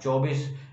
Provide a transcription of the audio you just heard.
24